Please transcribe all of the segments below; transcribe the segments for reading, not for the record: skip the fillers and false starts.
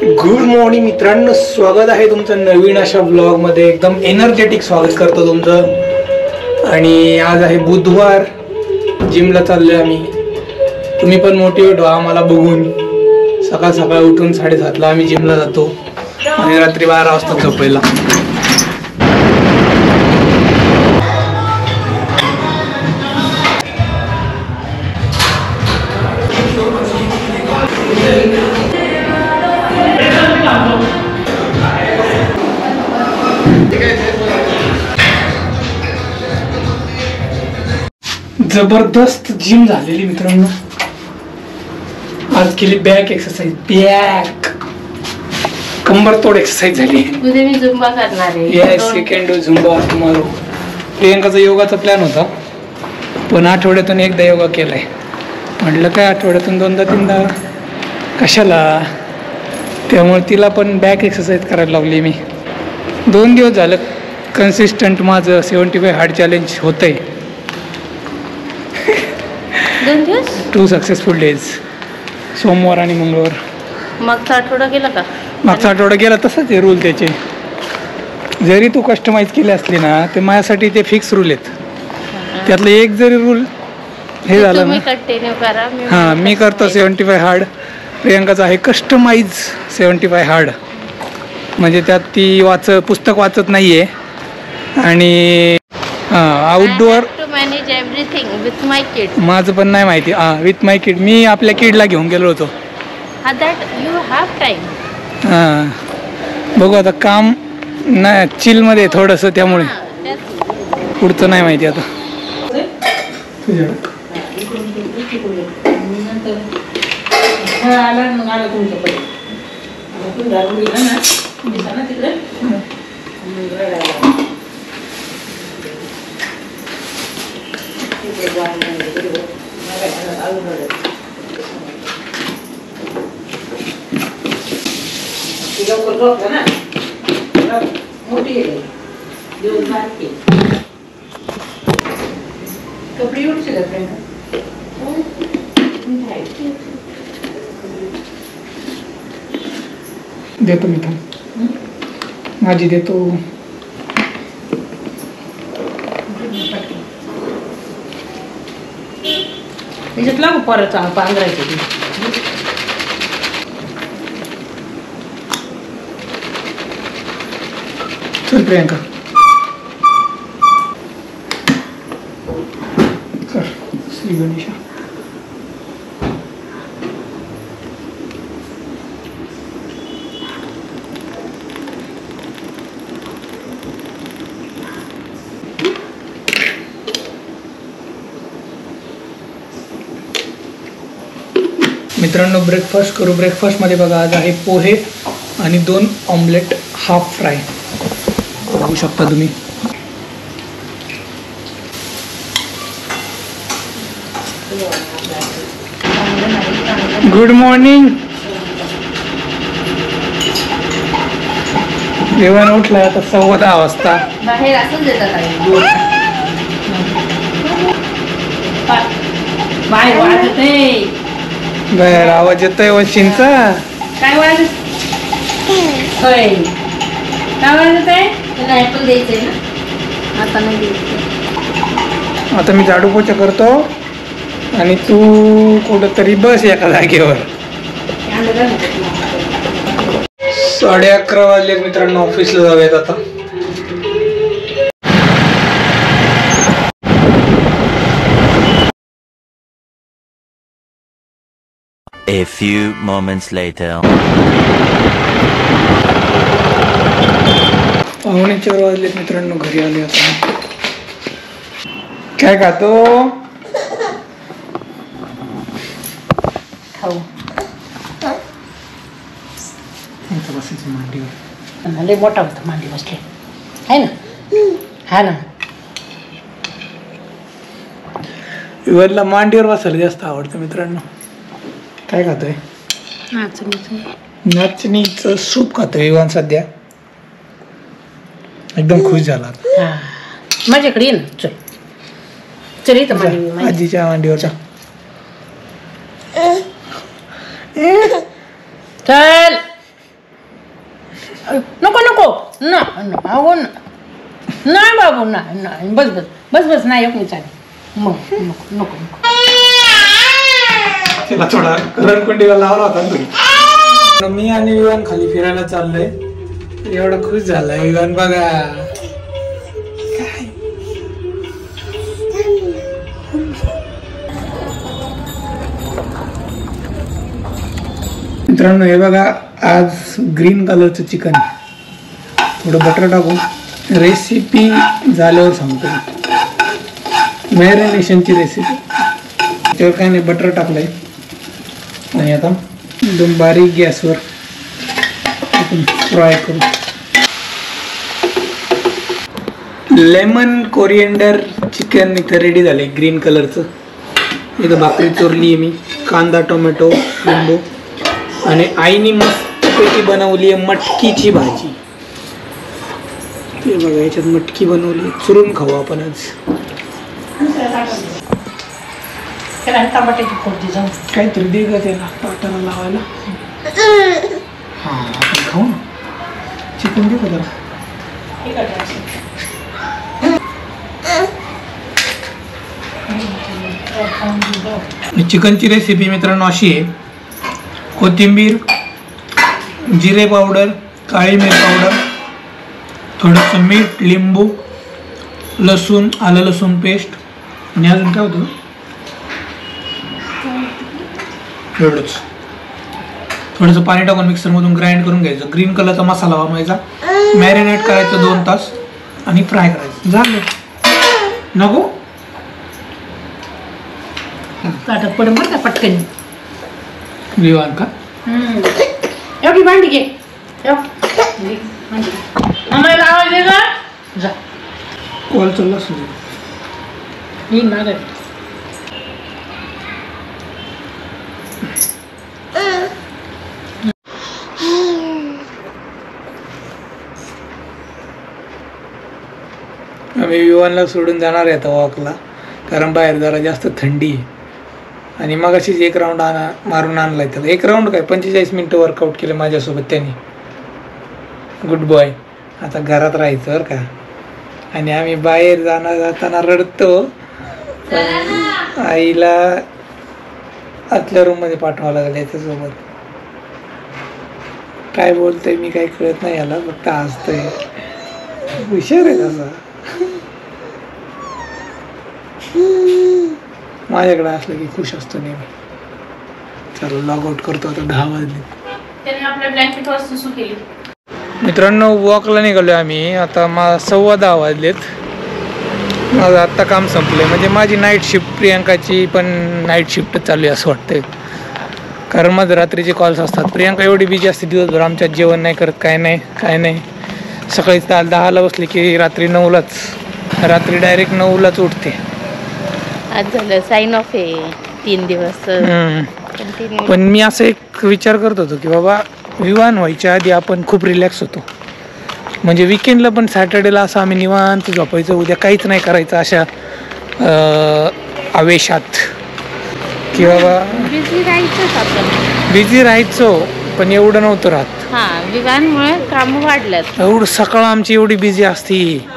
Good morning मित्रांनो, स्वागत आहे तुमचं नवीन अशा ब्लॉग मध्ये. एकदम एनर्जेटिक स्वागत करतो तुमचं. आणि आज आहे बुधवार. जिमला चाललोय आम्ही. तुम्ही पण मोटिवेट व्हा आम्हाला बघून. सकाळ सकाळ उठून 7:30ला आम्ही जिमला जातो आणि रात्री 12 वाजता झोपायला. जबरदस्त जिम झालेली मित्रांनो. आज केली बॅक एक्सरसाइज. बॅक कंबर तोड एक्सरसाइज झाली. उद्या मी झुंबा करणार आहे. Yes, second Zumba tomorrow. प्रियंकाचा योगाचा प्लॅन होता, पण आठवड्यातून एकदा योगा केलाय. म्हटलं काय आठवड्यातून 2-3दा कशाला. त्यामुळे तिला पण बॅक एक्सरसाइज करायला लावली मी. 2 दिवस झालं कन्सिस्टंट माझं 75 हार्ड चॅलेंज होतंय. 2 दिवस 2 सक्सेसफुल डेज, सोमवार आणि मंगळवार. मागचा आठवडा गेला का? मागचा आठवडा गेला. तसंच आहे रूल त्याचे. जरी तू कस्टमाइज केले असले ना, ते माझ्यासाठी ते फिक्स रूल आहेत. त्यातलं एक जरी रूल हे झालं ना, कंटिन्यू करा. हां, मी करतो 75 हार्ड. प्रियंकाचा आहे कस्टमाइज 75 हार्ड. म्हणजे त्यात ती पुस्तक वाचत नाही आहे. आणि आउटडोअर मॅनेज एव्हरीथिंग विथ माय किड. माझं पण नाही माहिती. विथ माय किड. मी आपल्या किडला घेऊन गेलो होतो. That you have time. बघू आता. काम नाही चिलमध्ये थोडंसं, त्यामुळे पुढचं नाही माहिती आता. देतो मी पण माझी देतो. त्याच्यातला परत पांघरायचं. चल प्रियंका, कर श्री गणेशा. मित्रांनो, ब्रेकफास्ट करू. ब्रेकफास्टमध्ये बघा, आज आहे पोहे आणि 2 ऑमलेट हाफ फ्राय. बघू शकता तुम्ही. Good morning. जेवण उठलाय आता 10:15 वाजता. बाहेर असंच देतात बाहेर वाजत आहे. बाहेर आवाज येतोय वशींचा. काय वाजत? होय, काय वाजत आहे? तुला ऍपल द्यायचंय ना? आता नाही द्यायचं. आता मी झाडू पोछा करतो आणि तू कुठंतरी बस एका जागेवर. 11:30 वाजले मित्रांनो. ऑफिसला जाऊयात आता. A few moments later. 3:45 वाजलेत मित्रांनो. घरी आले आता. काय खातो? खाऊ. बसायचं मांडीवर. लय मोठा होता मांडी बसले आहे ना. हा ना. इवरला मांडीवर बसायला जास्त आवडतं मित्रांनो. काय खातोय? नाचणीचं सूप खातोय इवान सध्या. एकदम खुश झाला. माझ्याकडे ये ना. चल चल इथं आजीच्या मांडीवर. चल नको नको ना अहो ना नाही बाबू नाही बस बस बस बस नाही एक चालेल मग नको नको नको त्याला थोडा रणकुंडीला लावला होता ना. मी आणि विवान खाली फिरायला चाललोय. एवढा खुश झाला विवान बघा. मित्रांनो हे बघा आज ग्रीन कलरचं चिकन थोडं बटर टाकून रेसिपी झाल्यावर सांगतो. मॅरिनेशनची रेसिपी. त्यावर काय नाही बटर टाकलंय आणि आता एकदम बारीक गॅसवर फ्राय करू. लेमन कोरिएंडर चिकन इथं रेडी झाले ग्रीन कलरचं. इथं भाकरी चोरली आहे मी. कांदा टोमॅटो लिंबू आणि आईने मस्तपैकी बनवली आहे मटकीची भाजी. ते बघा याच्यात मटकी बनवली. चुरून खाऊ आपण आज. टमाट्याची फोडणी जाऊन काहीतरी दे ग त्याला पाटाला लावायला. हा आपण खाऊ ना. चिकन दे का जरा. चिकनची रेसिपी मित्रांनो अशी आहे. कोथिंबीर, जिरे पावडर, काळी मिरी पावडर, थोडंसं मीठ, लिंबू, लसूण, आलं लसूण पेस्ट आणि अजून काय होतं एवढंच. थोडंसं पाणी टाकून मिक्सरमधून ग्राइंड करून घ्यायचं. ग्रीन कलरचा मसाला वापरायचा. मॅरिनेट करायचं 2 तास आणि फ्राय करायचं. झालं. नको काटा पडून बरं का पटकन. विवान का एवढी भांडी घे. आम्हाला आवाज दे का जा. कॉल चालला असू दे. मी मागत आम्ही विवानला सोडून जाणार आहे आता वॉकला. कारण बाहेर जरा जास्त थंडी आहे. आणि मग अशीच 1 राऊंड मारून आणलाय त्याला. 1 राऊंड काय 45 मिनटं वर्कआउट केलं माझ्यासोबत त्यांनी. Good boy. आता घरात राहायचं बरं का. आणि आम्ही बाहेर जाताना रडतो. पण आईला आतल्या रूममध्ये पाठवावं लागलं याच्यासोबत. काय बोलतोय मी काही कळत नाही याला. फक्त हसतोय. हुशार आहे तसा. माझ्याकडे असलं की खुश असतो नेहमी. चला लॉग आउट करतो आता. 10 वाजले. त्याने आपल्या ब्लँकेटवर सुसू केली. मित्रांनो वॉकला निघालो आम्ही. आता 10:15 वाजलेत. माझं आत्ता काम संपलं आहे. म्हणजे माझी नाईट शिफ्ट प्रियांकाची पण नाईट शिफ्ट चालू आहे असं वाटतंय. कारण माझं रात्रीचे कॉल्स असतात. प्रियांका एवढी बिजी असते दिवसभर. आमच्यात जेवण नाही करत काय नाही. सकाळी 10ला बसले की रात्री 9लाच. रात्री डायरेक्ट 9लाच उठते. आज झालं साइन ऑफ आहे 3 दिवस. पण मी असं एक विचार करत होतो की बाबा विवान व्हायच्या आधी आपण खूप रिलॅक्स होतो. म्हणजे विकेंडला पण सॅटर्डेला असं आम्ही निवांत झोपायचं. उद्या काहीच नाही करायचं अशा आवेशात की बाबा बिझी राहायचो. पण एवढं नव्हतं राहत. विवाहामुळे काम वाढल्यात. एवढं सकाळ आमची एवढी बिझी असती.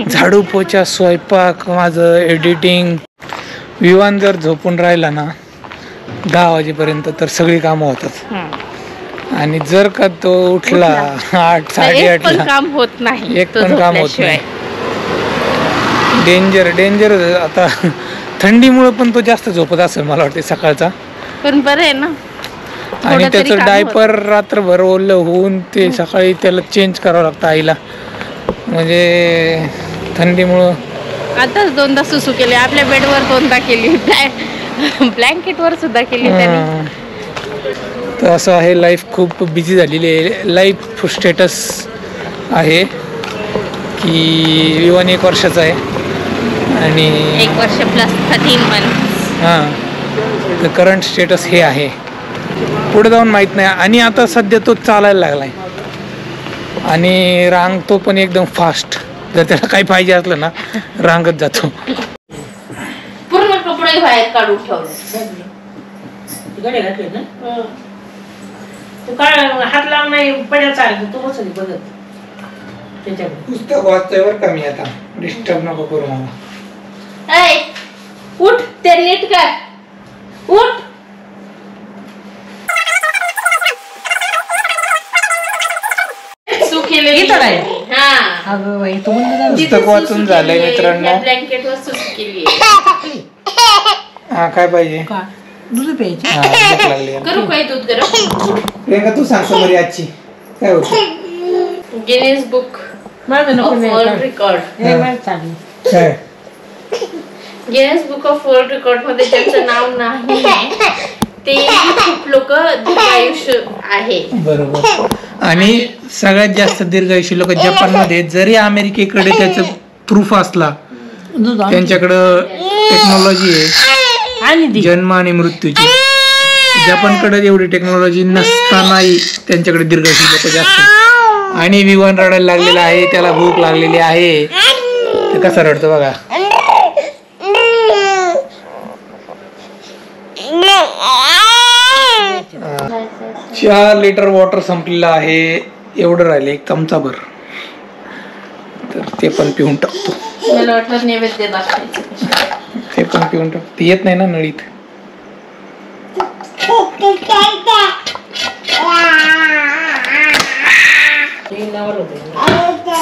झाडू पोछा स्वयंपाक माझं एडिटिंग. विवान जर झोपून राहिला ना 10 वाजेपर्यंत तर सगळी कामं होतात. आणि जर का तो उठला 8 साडेआठला काम होत नाही. एक पण काम होत नाही. डेंजर. आता थंडीमुळे पण तो जास्त झोपत असेल मला वाटते सकाळचा. पण बरं आहे ना. आणि त्याचं डायपर रात्रभर ओलं होऊन ते सकाळी त्याला चेंज करावं लागतं आईला. म्हणजे थंडीमुळं आताच 2दा सुसू केले. आपल्या बेडवर 2दा केली. ब्लँकेटवर सुद्धा केली त्यांनी. तर असं आहे. लाईफ खूप बिझी झालेली आहे. लाईफ स्टेटस आहे की विवान 1 वर्षाचा आहे आणि 1 वर्ष प्लस 13 मंथ. तर करंट स्टेटस हे आहे. पुढे जाऊन माहीत नाही. आणि आता सध्या तो चालायला लागलाय आणि रांगतो पण एकदम फास्ट. जर त्याला काही पाहिजे असलं ना रांगत जातो. पूर्ण कपडे बाहेर काढून ठेवले. तू काय हात लावून नाही पड्या चालत तू बसली बघत त्याच्याकडे. पुस्तक वाचतोय बरं का मी आता, डिस्टर्ब नको करू मला. ऐ, उठ ते नीट कर, उठ. इथं नाही. हा, अगं बाई तू बंद झालं. पुस्तक वाचून झालंय मित्रांनो. ब्लँकेट वर सुसू केली. हा काय पाहिजे? का दूध प्यायची. हा, भूक लागली आहे. करू काय दूध गरम? प्रियंका तू सांगतो बरी आजची काय होतं? गिनीज बुक माझं नको ऑफ वर्ल्ड रेकॉर्ड. हे माझं चालेल. काय Guinness book of world record मध्ये ज्यांचं नाव नाही ते खूप लोक दीर्घायुष्य आहे. बरोबर. आणि सगळ्यात जास्त दीर्घायुषी लोक जपानमध्ये, जरी अमेरिकेकडे त्याचं प्रूफ असला, दूध आण. त्यांच्याकडं टेक्नॉलॉजी आहे आणि दे. जन्म आणि मृत्यूची. जपानकडे एवढी टेक्नॉलॉजी नसतानाही त्यांच्याकडे दीर्घायुषी लोक जास्त. आणि विमान रडायला लागलेला आहे, त्याला भूक लागलेली आहे, ते कसं रडतो बघा. 4 लिटर वॉटर संपलेलं आहे, एवढं राहिले 1 चमचाभर, तर ते पण पिऊन टाकतो. मला वाटलं नैवेद्य दाखवायचं. ते पण पिऊन टाकतो. ते येत नाही ना नळीत.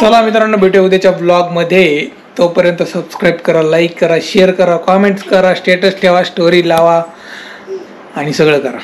चला मित्रांनो, भेटूया उद्याच्या ब्लॉग मध्ये. तोपर्यंत सबस्क्राईब करा, लाईक करा, शेअर करा, कॉमेंट्स करा, स्टेटस ठेवा, स्टोरी लावा आणि सगळं करा.